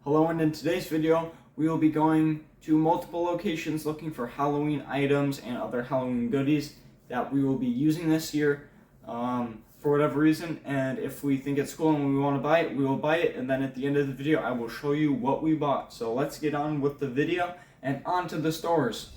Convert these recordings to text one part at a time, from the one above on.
Hello, and in today's video, we will be going to multiple locations looking for Halloween items and other Halloween goodies that we will be using this year for whatever reason. And if we think it's cool and we want to buy it, we will buy it. And then at the end of the video, I will show you what we bought. So let's get on with the video and on to the stores.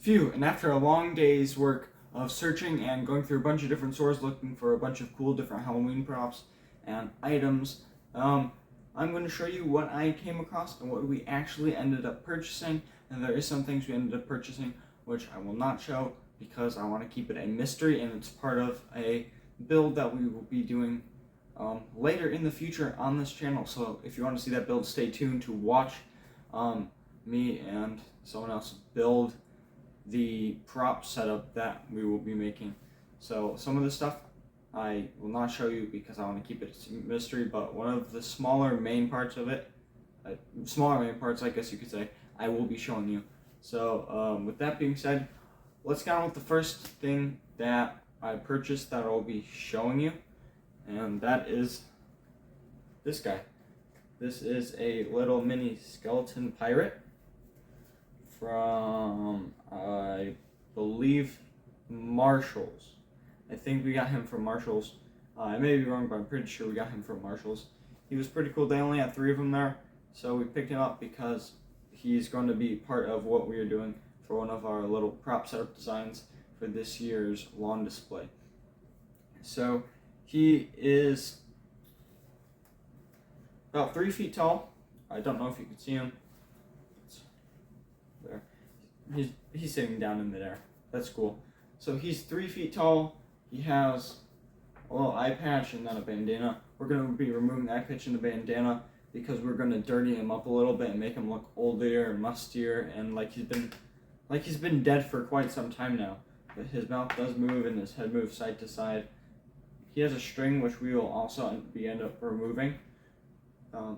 And after a long day's work of searching and going through a bunch of different stores looking for a bunch of cool different Halloween props and items, I'm going to show you what I came across and what we actually ended up purchasing. And there is some things we ended up purchasing which I will not show because I want to keep it a mystery, and it's part of a build that we will be doing later in the future on this channel. So if you want to see that build, stay tuned to watch me and someone else build the prop setup that we will be making. So some of the stuff I will not show you because I want to keep it a mystery, but one of the smaller main parts of it, I guess you could say, I will be showing you. So with that being said, let's get on with the first thing that I purchased that I'll be showing you, and that is this guy. This is a little mini skeleton pirate from, I believe, Marshall's. I think we got him from Marshall's. I may be wrong, but I'm pretty sure we got him from Marshall's. He was pretty cool. They only had 3 of them there, so we picked him up because he's going to be part of what we are doing for one of our little prop setup designs for this year's lawn display. So he is about 3 feet tall. I don't know if you can see him. There. He's sitting down in midair. That's cool. So he's 3 feet tall. He has a little eye patch and then a bandana. We're going to be removing the eye patch and the bandana because we're going to dirty him up a little bit and make him look older and mustier and like he's been dead for quite some time now. But his mouth does move and his head moves side to side. He has a string which we will also end up removing.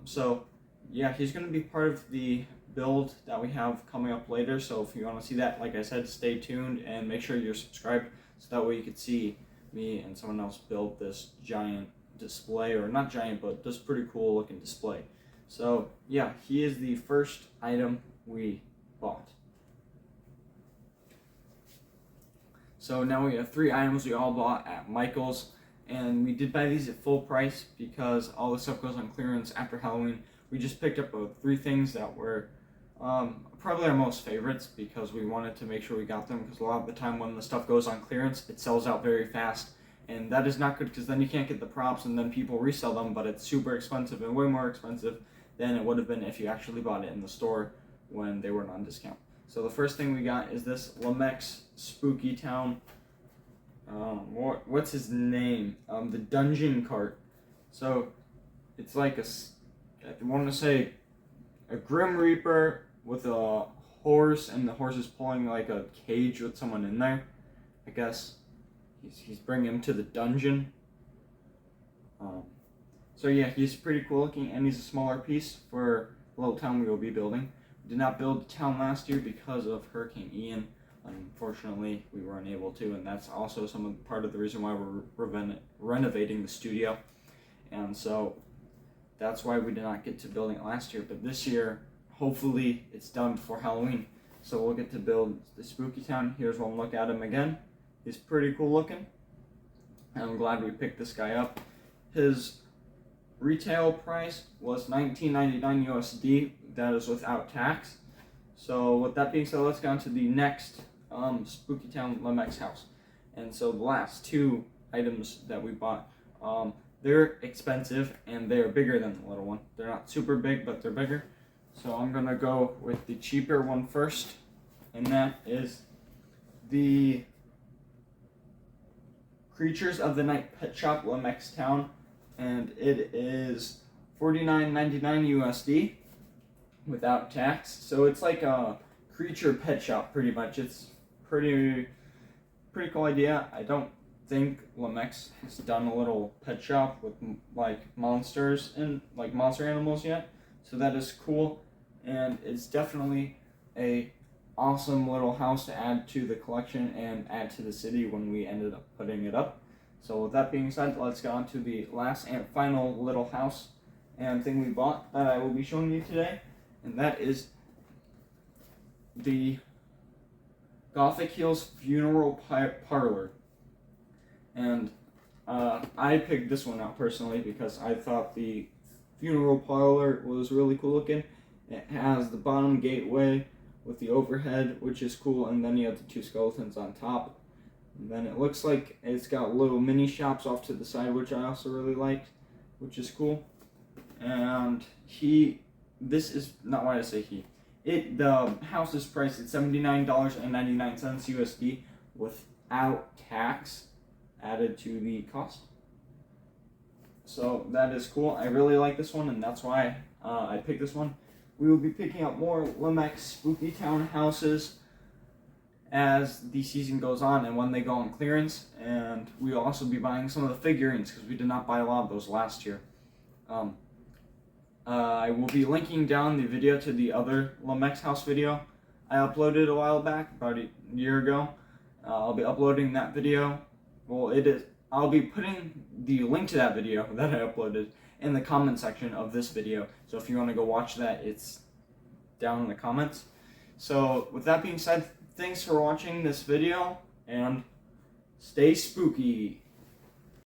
So yeah, he's going to be part of the build that we have coming up later. So if you want to see that, like I said, stay tuned and make sure you're subscribed so that way you can see me and someone else build this giant display, or not giant, but just pretty cool looking display. So yeah, he is the first item we bought. So now we have 3 items we all bought at Michael's, and we did buy these at full price because all the stuff goes on clearance after Halloween. We just picked up 3 things that were probably our most favorites because we wanted to make sure we got them, because a lot of the time when the stuff goes on clearance, it sells out very fast, and that is not good because then you can't get the props and then people resell them, but it's super expensive and way more expensive than it would have been if you actually bought it in the store when they weren't on discount. So the first thing we got is this Lemax Spooky Town, what's his name? The dungeon cart. So it's like I want to say a Grim Reaper with a horse, and the horse is pulling like a cage with someone in there. I guess he's bringing him to the dungeon. So yeah, he's pretty cool looking, and he's a smaller piece for the little town we will be building. We did not build the town last year because of Hurricane Ian. Unfortunately, we weren't able to, and that's also part of the reason why we're renovating the studio. And so that's why we did not get to building it last year. But this year, hopefully, it's done before Halloween. So we'll get to build the Spooky Town. Here's one look at him again. He's pretty cool looking, and I'm glad we picked this guy up. His retail price was $19.99 USD. That is without tax. So with that being said, let's go on to the next Spooky Town Lemax house. And so the last 2 items that we bought, they're expensive and they're bigger than the little one. They're not super big, but they're bigger. So I'm gonna go with the cheaper one first, and that is the Creatures of the Night Pet Shop Lemax Town, and it is $49.99 USD without tax. So it's like a creature pet shop pretty much. It's pretty cool idea. I don't think Lemax has done a little pet shop with like monsters and like monster animals yet. So that is cool, and it's definitely a awesome little house to add to the collection and add to the city when we ended up putting it up. So with that being said, let's go on to the last and final little house and thing we bought that I will be showing you today, and that is the Gothic Hills Funeral Parlor. And I picked this one out personally because I thought the funeral parlor was really cool looking. It has the bottom gateway with the overhead, which is cool, and then you have the two skeletons on top. And then it looks like it's got little mini shops off to the side, which I also really liked, which is cool. And this is not why I say the house is priced at $79.99 USD without tax added to the cost. So that is cool. I really like this one, and that's why I picked this one. We will be picking up more Lemax Spooky Town houses as the season goes on and when they go on clearance, and we will also be buying some of the figurines because we did not buy a lot of those last year. I will be linking down the video to the other Lemax house video I uploaded a while back, about a year ago. I'll be uploading that video. Well, I'll be putting the link to that video that I uploaded in the comment section of this video. So if you want to go watch that, it's down in the comments. So with that being said, thanks for watching this video, and stay spooky.